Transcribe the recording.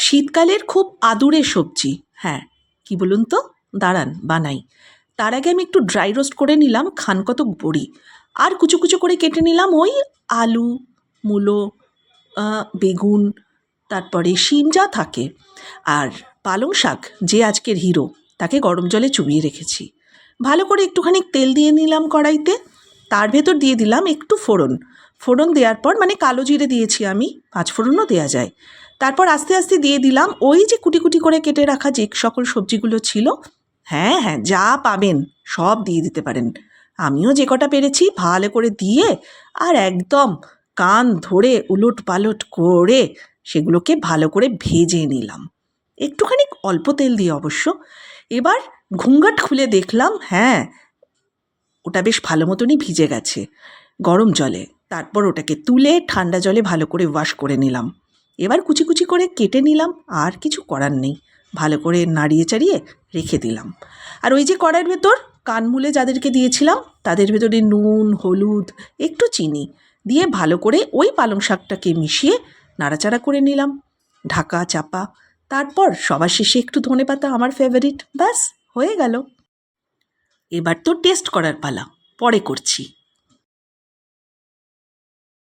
শীতকালের খুব আদুরে সবজি। হ্যাঁ, কি বলুন তো? দাঁড়ান বানাই। তার আগে আমি একটু ড্রাই রোস্ট করে নিলাম খানকতক বড়ি, আর কুচো কুচো করে কেটে নিলাম ওই আলু, মূলো, বেগুন, তারপরে শিম যা থাকে। আর পালং শাক, যে আজকের হিরো, তাকে গরম জলে চুবিয়ে রেখেছি। ভালো করে একটুখানি তেল দিয়ে নিলাম কড়াইতে, তার ভেতর দিয়ে দিলাম একটু ফোড়ন। ফোড়ন দেওয়ার পর মানে কালো জিরে দিয়েছি আমি, পাঁচফোড়নও দেওয়া যায়। তারপর আস্তে আস্তে দিয়ে দিলাম ওই যে কুটি কুটি করে কেটে রাখা যে সকল সবজিগুলো ছিল। হ্যাঁ হ্যাঁ, যা পাবেন সব দিয়ে দিতে পারেন। আমিও যে কটা পেরেছি ভালো করে দিয়ে, আর একদম কান ধরে উলট পালট করে সেগুলোকে ভালো করে ভেজে নিলাম, একটুখানি অল্প তেল দিয়ে অবশ্য। এবার ঘুঙ্গাট খুলে দেখলাম, হ্যাঁ, ওটা বেশ ভালো মতনই ভিজে গেছে গরম জলে। তারপর ওটাকে তুলে ঠান্ডা জলে ভালো করে ওয়াশ করে নিলাম। এবার কুচি কুচি করে কেটে নিলাম, আর কিছু করার নেই, ভালো করে নাড়িয়ে চাড়িয়ে রেখে দিলাম। আর ওই যে কড়াইয়ের ভেতর কানমূলে যাদেরকে দিয়েছিলাম তাদের ভেতরে নুন, হলুদ, একটু চিনি দিয়ে ভালো করে ওই পালং শাকটাকে মিশিয়ে নাড়াচাড়া করে নিলাম, ঢাকা চাপা। তারপর সবার শেষে একটু ধনেপাতা, আমার ফেভারিট, ব্যাস হয়ে গেল। এবার তো টেস্ট করার পালা, পরে করছি।